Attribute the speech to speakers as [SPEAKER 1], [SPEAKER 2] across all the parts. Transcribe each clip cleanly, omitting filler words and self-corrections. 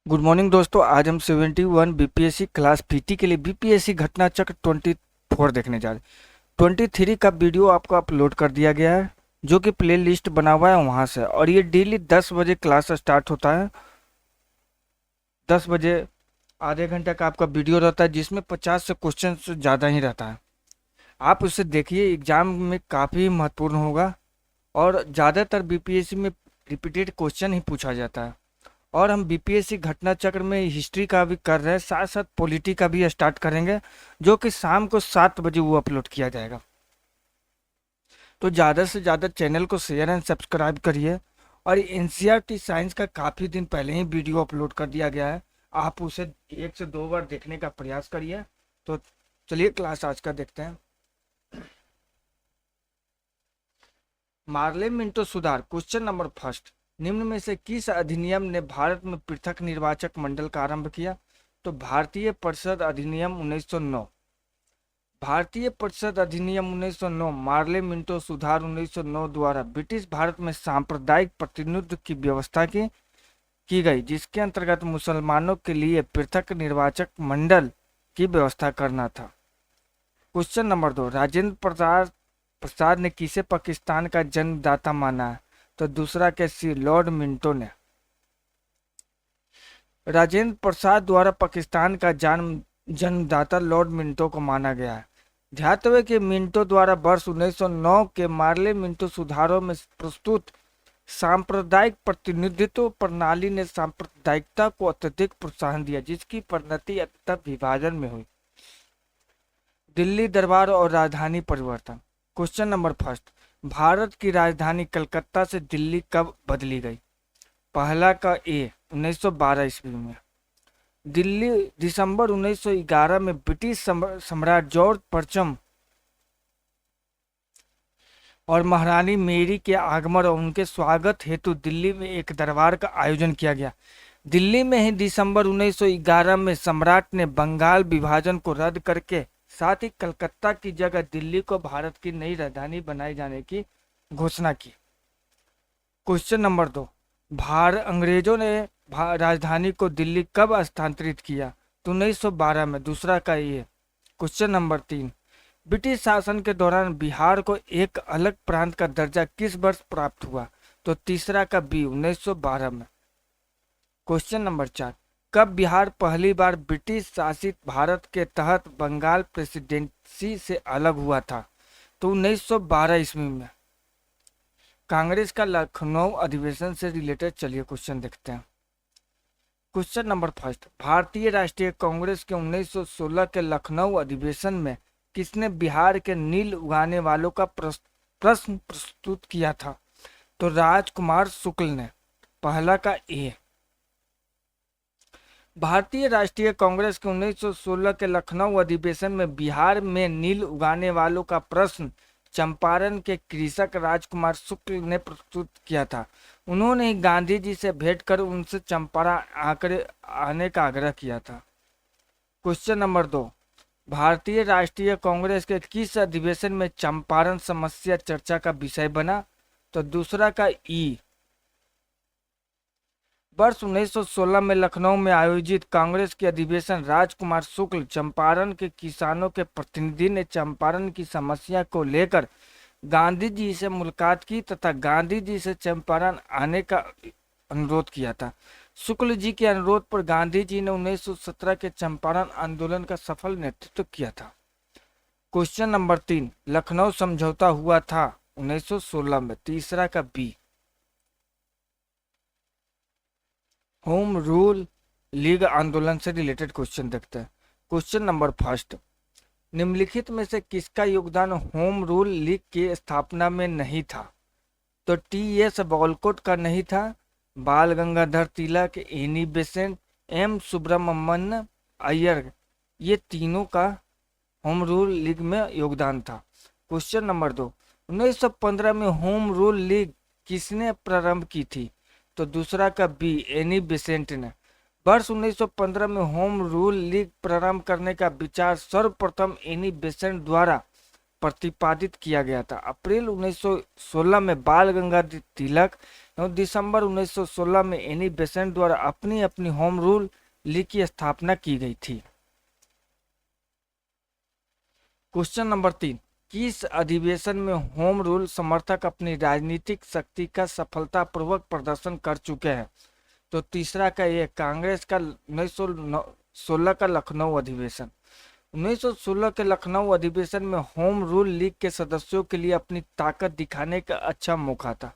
[SPEAKER 1] Good morning दोस्तों। आज हम 71 बीपीएससी क्लास पीटी के लिए बीपीएससी घटना चक्र 24 देखने जा रहे हैं। 23 का वीडियो आपको अपलोड कर दिया गया है जो कि प्ले लिस्ट बना हुआ है वहां से, और ये डेली 10 बजे क्लास स्टार्ट होता है। 10 बजे आधे घंटे का आपका वीडियो रहता है जिसमें 50 से क्वेश्चन से ज़्यादा ही रहता है। आप उसे देखिए, एग्जाम में काफ़ी महत्वपूर्ण होगा और ज़्यादातर बीपीएससी में रिपीटेड क्वेश्चन ही पूछा जाता है। और हम बीपीएससी घटना चक्र में हिस्ट्री का भी कर रहे हैं, साथ साथ पॉलिटी का भी स्टार्ट करेंगे जो कि शाम को 7 बजे वो अपलोड किया जाएगा। तो ज़्यादा से ज़्यादा चैनल को शेयर एंड सब्सक्राइब करिए। और एनसीईआरटी साइंस का काफ़ी दिन पहले ही वीडियो अपलोड कर दिया गया है, आप उसे 1 से 2 बार देखने का प्रयास करिए। तो चलिए क्लास आज का देखते हैं। मार्ले मिंटो सुधार। क्वेश्चन नंबर फर्स्ट, निम्न में से किस अधिनियम ने भारत में पृथक निर्वाचक मंडल का आरंभ किया? तो भारतीय परिषद अधिनियम 1909। भारतीय परिषद अधिनियम 1909 मार्ले मिंटो सुधार 1909 द्वारा ब्रिटिश भारत में सांप्रदायिक प्रतिनिधित्व की व्यवस्था की गई, जिसके अंतर्गत मुसलमानों के लिए पृथक निर्वाचक मंडल की व्यवस्था करना था। क्वेश्चन नंबर 2, राजेंद्र प्रसाद ने किसे पाकिस्तान का जन्मदाता माना है? तो दूसरा कैसी, लॉर्ड मिंटो ने। राजेंद्र प्रसाद द्वारा पाकिस्तान का जन्मदाता लॉर्ड मिंटो को माना गया है। ध्यातव्य है कि मिंटो द्वारा वर्ष 1909 के मार्ले मिंटो सुधारों में प्रस्तुत सांप्रदायिक प्रतिनिधित्व प्रणाली ने सांप्रदायिकता को अत्यधिक प्रोत्साहन दिया, जिसकी परिणति अंततः विभाजन में हुई। दिल्ली दरबार और राजधानी परिवर्तन। क्वेश्चन नंबर फर्स्ट, भारत की राजधानी कलकत्ता से दिल्ली कब बदली गई? पहला का ए 1912 ईस्वी में। दिल्ली दिसंबर 1911 में ब्रिटिश सम्राट जॉर्ज प्रथम और महारानी मेरी के आगमन और उनके स्वागत हेतु दिल्ली में एक दरबार का आयोजन किया गया। दिल्ली में ही दिसंबर 1911 में सम्राट ने बंगाल विभाजन को रद्द करके साथ ही कलकत्ता की जगह दिल्ली को भारत की नई राजधानी बनाए जाने की घोषणा की। क्वेश्चन नंबर 2, अंग्रेजों ने राजधानी को दिल्ली कब स्थानांतरित किया? तो 1912 में। दूसरा का ये। क्वेश्चन नंबर 3, ब्रिटिश शासन के दौरान बिहार को एक अलग प्रांत का दर्जा किस वर्ष प्राप्त हुआ? तो तीसरा का बी 1912 में। क्वेश्चन नंबर 4, कब बिहार पहली बार ब्रिटिश शासित भारत के तहत बंगाल प्रेसिडेंसी से अलग हुआ था? तो 1912 ईस्वी में। कांग्रेस का लखनऊ अधिवेशन से रिलेटेड चलिए क्वेश्चन देखते हैं। क्वेश्चन नंबर फर्स्ट, भारतीय राष्ट्रीय कांग्रेस के 1916 के लखनऊ अधिवेशन में किसने बिहार के नील उगाने वालों का प्रश्न प्रस्तुत किया था? तो राजकुमार शुक्ल ने। पहला का ए। भारतीय राष्ट्रीय कांग्रेस के 1916 के लखनऊ अधिवेशन में बिहार में नील उगाने वालों का प्रश्न चंपारण के कृषक राजकुमार शुक्ल ने प्रस्तुत किया था। उन्होंने गांधी जी से भेंट कर उनसे चंपारण आने का आग्रह किया था। क्वेश्चन नंबर 2, भारतीय राष्ट्रीय कांग्रेस के किस अधिवेशन में चंपारण समस्या चर्चा का विषय बना? तो दूसरा का ई। वर्ष 1916 में लखनऊ में आयोजित कांग्रेस के अधिवेशन राजकुमार शुक्ल चंपारण के किसानों के प्रतिनिधि ने चंपारण की समस्या को लेकर गांधी जी से मुलाकात की तथा गांधी जी से चंपारण आने का अनुरोध किया था। शुक्ल जी के अनुरोध पर गांधी जी ने 1917 के चंपारण आंदोलन का सफल नेतृत्व किया था। क्वेश्चन नंबर 3, लखनऊ समझौता हुआ था 1916 में। तीसरा का बी। होम रूल लीग आंदोलन से रिलेटेड क्वेश्चन देखते हैं। क्वेश्चन नंबर फर्स्ट, निम्नलिखित में से किसका योगदान होम रूल लीग की स्थापना में नहीं था? तो टी.एस. वॉलकोट का नहीं था, Bal Gangadhar Tilak, Annie Besant, M Subramania Iyer, ये तीनों का होम रूल लीग में योगदान था। क्वेश्चन नंबर 2, 1915 में होम रूल लीग किसने प्रारंभ की थी? तो दूसरा का बी, एनी बेसेंट ने। वर्ष 1915 में होम रूल लीग प्रारंभ करने का विचार सर्वप्रथम एनी बेसेंट द्वारा प्रतिपादित किया गया था। अप्रैल 1916 में बाल गंगाधर तिलक, एवं दिसंबर 1916 में एनी बेसेंट द्वारा अपनी अपनी होम रूल लीग की स्थापना की गई थी। क्वेश्चन नंबर 3, किस अधिवेशन में होम रूल समर्थक अपनी राजनीतिक शक्ति का सफलतापूर्वक प्रदर्शन कर चुके हैं? तो तीसरा का ये कांग्रेस का 1916 का लखनऊ अधिवेशन। 1916 के लखनऊ अधिवेशन में होम रूल लीग के सदस्यों के लिए अपनी ताकत दिखाने का अच्छा मौका था।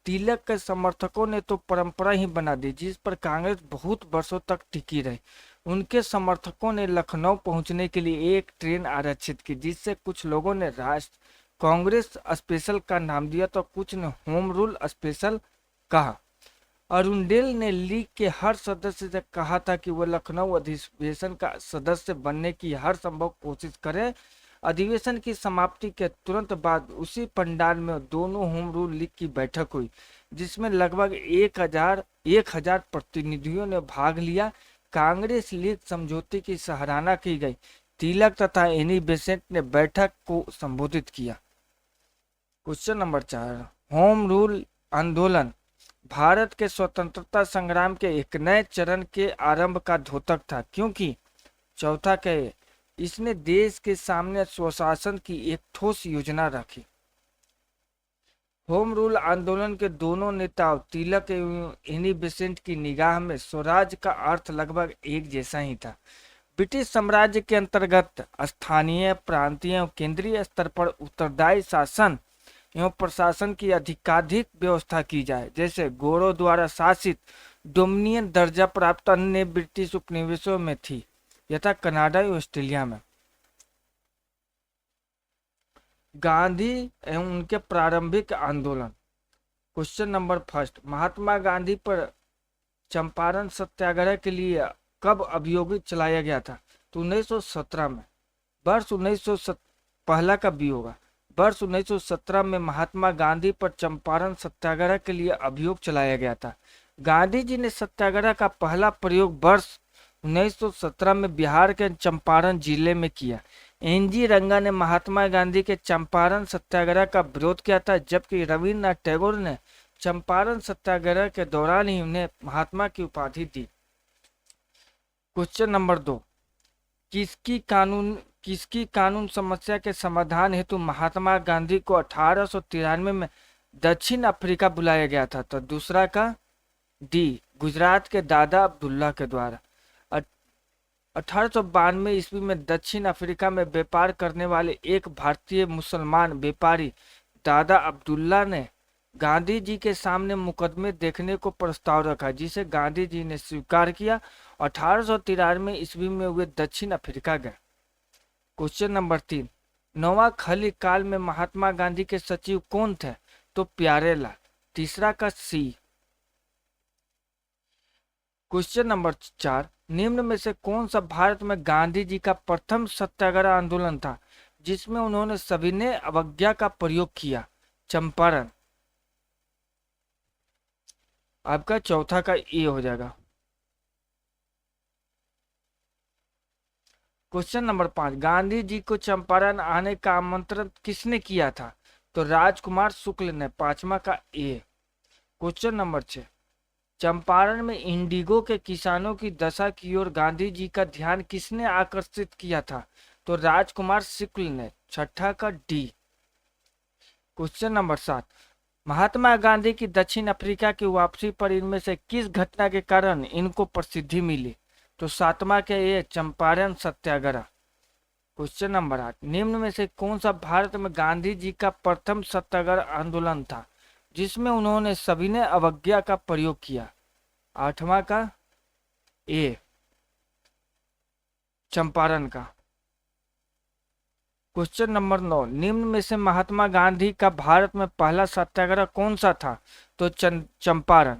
[SPEAKER 1] तिलक के समर्थकों ने तो परंपरा ही बना दी जिस पर कांग्रेस बहुत वर्षों तक टिकी रही। उनके समर्थकों ने लखनऊ पहुंचने के लिए एक ट्रेन आरक्षित की जिससे कुछ लोगों ने राष्ट्र कांग्रेस स्पेशल का नाम दिया तो कुछ ने होम रूल स्पेशल कहा। अरुणडेल ने लीग के हर सदस्य से कहा था कि वह लखनऊ अधिवेशन का सदस्य बनने की हर संभव कोशिश करे। अधिवेशन की समाप्ति के तुरंत बाद उसी पंडाल में दोनों होम रूल लीग की बैठक हुई जिसमें लगभग 1000 प्रतिनिधियों ने भाग लिया। कांग्रेस लीग समझौते की सराहना की गई। तिलक तथा एनी बेसेंट ने बैठक को संबोधित किया। क्वेश्चन नंबर 4, होम रूल आंदोलन भारत के स्वतंत्रता संग्राम के एक नए चरण के आरंभ का द्योतक था क्योंकि चौथा कहे इसने देश के सामने स्वशासन की एक ठोस योजना रखी। होम रूल आंदोलन के दोनों नेताओं तिलक एवं एनी बेसेंट की निगाह में स्वराज का अर्थ लगभग एक जैसा ही था। ब्रिटिश साम्राज्य के अंतर्गत स्थानीय, प्रांतीय एवं केंद्रीय स्तर पर उत्तरदायी शासन एवं प्रशासन की अधिकाधिक व्यवस्था की जाए, जैसे गोरों द्वारा शासित डोमिनियन दर्जा प्राप्त अन्य ब्रिटिश उपनिवेशों में थी यथा कनाडा एवं ऑस्ट्रेलिया में। गांधी एवं उनके प्रारंभिक आंदोलन। क्वेश्चन नंबर 1, महात्मा गांधी पर चंपारण सत्याग्रह के लिए कब अभियोग चलाया गया था? तो 1917 में। वर्ष 1917 पहला कब भी होगा? वर्ष 1917 में महात्मा गांधी पर चंपारण सत्याग्रह के लिए अभियोग चलाया गया था। गांधी जी ने सत्याग्रह का पहला प्रयोग वर्ष 1917 में बिहार के चंपारण जिले में किया। एनजी रंगा ने महात्मा गांधी के चंपारण सत्याग्रह का विरोध किया था जबकि रविन्द्रनाथ टैगोर ने चंपारण सत्याग्रह के दौरान ही उन्हें महात्मा की उपाधि दी। क्वेश्चन नंबर 2, किसकी कानून समस्या के समाधान हेतु महात्मा गांधी को 1893 में दक्षिण अफ्रीका बुलाया गया था? तो दूसरा का डी, गुजरात के दादा अब्दुल्ला के द्वारा। 1892 ईस्वी में दक्षिण अफ्रीका में व्यापार करने वाले एक भारतीय मुसलमान व्यापारी दादा अब्दुल्ला ने गांधी जी के सामने मुकदमे देखने को प्रस्ताव रखा जिसे गांधी जी ने स्वीकार किया। 1893 ईस्वी में वे दक्षिण अफ्रीका गए। क्वेश्चन नंबर 3, नोआखली काल में महात्मा गांधी के सचिव कौन थे? तो प्यारेलाल। तीसरा का सी। क्वेश्चन नंबर 4, निम्न में से कौन सा भारत में गांधी जी का प्रथम सत्याग्रह आंदोलन था जिसमें उन्होंने सविनय अवज्ञा का प्रयोग किया? चंपारण। आपका चौथा का ए हो जाएगा। क्वेश्चन नंबर 5, गांधी जी को चंपारण आने का आमंत्रण किसने किया था? तो राजकुमार शुक्ल ने। पांचवा का ए। क्वेश्चन नंबर 6, चंपारण में इंडिगो के किसानों की दशा की ओर गांधी जी का ध्यान किसने आकर्षित किया था? तो राजकुमार शुक्ल ने। छठा का D. Question number 7, Mahatma Gandhi की दक्षिण अफ्रीका की वापसी पर इनमें से किस घटना के कारण इनको प्रसिद्धि मिली? तो सातवां के ये चंपारण सत्याग्रह। क्वेश्चन नंबर 8, निम्न में से कौन सा भारत में गांधी जी का प्रथम सत्याग्रह आंदोलन था जिसमें उन्होंने सविनय अवज्ञा का प्रयोग किया? आठवां का ए, चंपारण का। क्वेश्चन नंबर 9, निम्न में से महात्मा गांधी का भारत में पहला सत्याग्रह कौन सा था? तो चंपारण।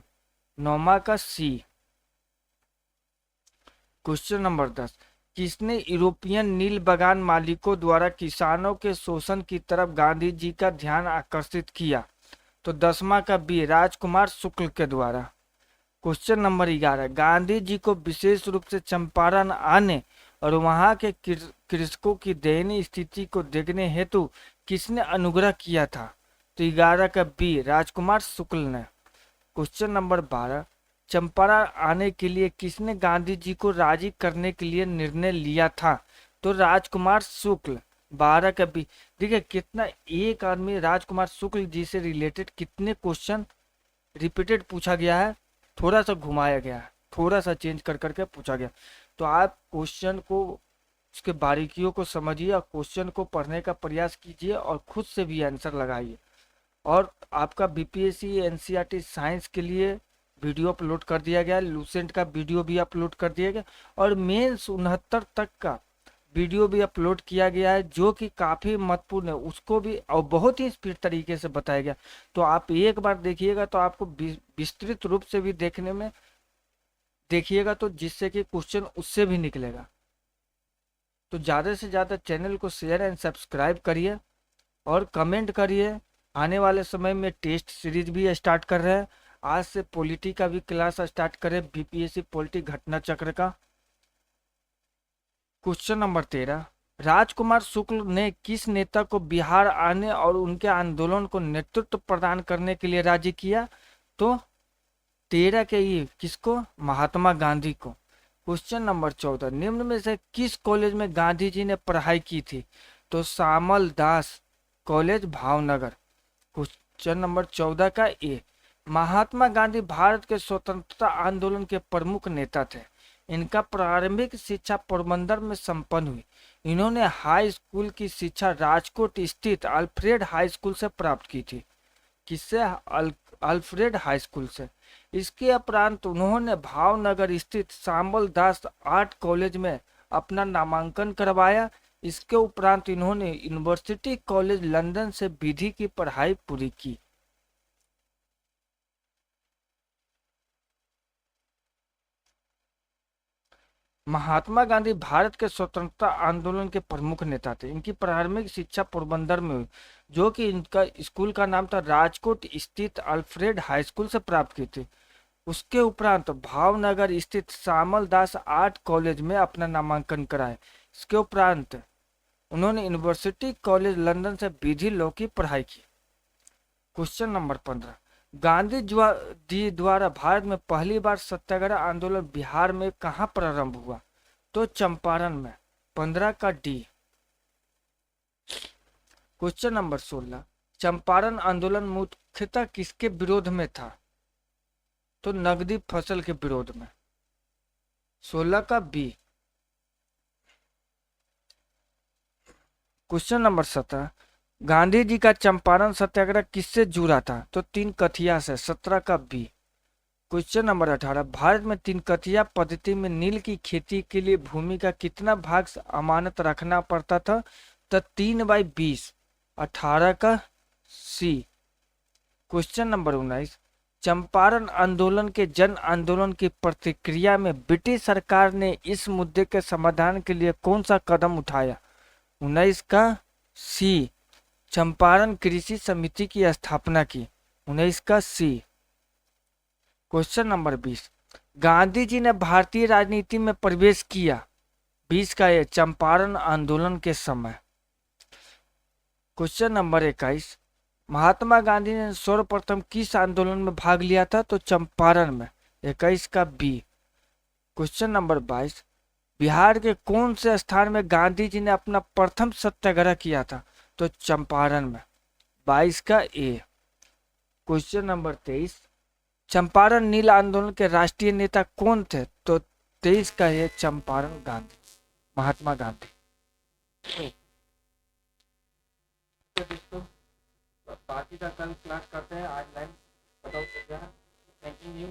[SPEAKER 1] नौवां का सी। क्वेश्चन नंबर 10, किसने यूरोपियन नील बागान मालिकों द्वारा किसानों के शोषण की तरफ गांधी जी का ध्यान आकर्षित किया? तो 10वां का बी, राजकुमार शुक्ल के द्वारा। क्वेश्चन नंबर 11, गांधी जी को विशेष रूप से चंपारण आने और वहां के कृषकों की दयनीय स्थिति को देखने हेतु किसने अनुग्रह किया था? तो 11 का बी, राजकुमार शुक्ल ने। क्वेश्चन नंबर 12, चंपारण आने के लिए किसने गांधी जी को राजी करने के लिए निर्णय लिया था? तो राजकुमार शुक्ल। 12 का भी देखिए कितना, एक आदमी राजकुमार शुक्ल जी से रिलेटेड कितने क्वेश्चन रिपीटेड पूछा गया है, थोड़ा सा घुमाया गया है, थोड़ा सा चेंज कर करके पूछा गया। तो आप क्वेश्चन को, उसके बारीकियों को समझिए और क्वेश्चन को पढ़ने का प्रयास कीजिए और खुद से भी आंसर लगाइए। और आपका बीपीएससी एनसीईआरटी साइंस के लिए वीडियो अपलोड कर दिया गया, लूसेंट का वीडियो भी अपलोड कर दिया गया और मेंस 69 तक का वीडियो भी अपलोड किया गया है, जो कि काफ़ी महत्वपूर्ण है, उसको भी और बहुत ही स्पीड तरीके से बताया गया। तो आप एक बार देखिएगा तो आपको विस्तृत रूप से भी देखने में देखिएगा, तो जिससे कि क्वेश्चन उससे भी निकलेगा। तो ज़्यादा से ज़्यादा चैनल को शेयर एंड सब्सक्राइब करिए और कमेंट करिए। आने वाले समय में टेस्ट सीरीज भी स्टार्ट कर रहे हैं, आज से पॉलिटी का भी क्लास स्टार्ट करें, बीपीएससी पॉलिटी घटना चक्र का। क्वेश्चन नंबर 13, राजकुमार शुक्ल ने किस नेता को बिहार आने और उनके आंदोलन को नेतृत्व प्रदान करने के लिए राजी किया? तो 13 के ये किसको? महात्मा गांधी को। क्वेश्चन नंबर 14, निम्न में से किस कॉलेज में गांधी जी ने पढ़ाई की थी? तो श्यामल दास कॉलेज भावनगर। क्वेश्चन नंबर 14 का ए, महात्मा गांधी भारत के स्वतंत्रता आंदोलन के प्रमुख नेता थे। इनका प्रारंभिक शिक्षा पोरबंदर में संपन्न हुई। इन्होंने हाई स्कूल की शिक्षा राजकोट स्थित अल्फ्रेड हाई स्कूल से प्राप्त की थी। किससे? अल्फ्रेड हाई स्कूल से। इसके उपरांत उन्होंने भावनगर स्थित श्यामल दास आर्ट कॉलेज में अपना नामांकन करवाया। इसके उपरांत इन्होंने यूनिवर्सिटी कॉलेज लंदन से विधि की पढ़ाई पूरी की। महात्मा गांधी भारत के स्वतंत्रता आंदोलन के प्रमुख नेता थे। इनकी प्रारंभिक शिक्षा पोरबंदर में हुई, जो कि इनका स्कूल का नाम था राजकोट स्थित अल्फ्रेड हाई स्कूल से प्राप्त की थी। उसके उपरांत भावनगर स्थित श्यामल दास आर्ट कॉलेज में अपना नामांकन कराया। इसके उपरांत उन्होंने यूनिवर्सिटी कॉलेज लंदन से विधि लॉ की पढ़ाई की। क्वेश्चन नंबर 15, गांधी जी द्वारा भारत में पहली बार सत्याग्रह आंदोलन बिहार में कहाँ प्रारंभ हुआ? तो चंपारण में। 15 का डी। क्वेश्चन नंबर 16, चंपारण आंदोलन मुख्यतः किसके विरोध में था? तो नकदी फसल के विरोध में। 16 का B. Question number 17, Gandhi ji का चंपारण सत्याग्रह किससे जुड़ा था? तो तीन कथिया से। 17 का बी। क्वेश्चन नंबर 18, भारत में तीन कथिया पद्धति में नील की खेती के लिए भूमि का कितना भाग अमानत रखना पड़ता था? तो 3/20। 18 का सी। क्वेश्चन नंबर 19, चंपारण आंदोलन के जन आंदोलन की प्रतिक्रिया में ब्रिटिश सरकार ने इस मुद्दे के समाधान के लिए कौन सा कदम उठाया? 19 का सी, चंपारण कृषि समिति की स्थापना की। 19 का सी। क्वेश्चन नंबर 20, गांधी जी ने भारतीय राजनीति में प्रवेश किया। 20 का ये, चंपारण आंदोलन के समय। क्वेश्चन नंबर 21, महात्मा गांधी ने सर्वप्रथम किस आंदोलन में भाग लिया था? तो चंपारण में। 21 का बी। क्वेश्चन नंबर 22, बिहार के कौन से स्थान में गांधी जी ने अपना प्रथम सत्याग्रह किया था? तो चंपारण में। 22 का ए। क्वेश्चन नंबर 23, चंपारण नील आंदोलन के राष्ट्रीय नेता कौन थे? तो 23 का ये, चंपारण गांधी, महात्मा गांधी। तो दोस्तों बाकी का कल क्लास करते हैं, आज लाइन बताओ। Thank you.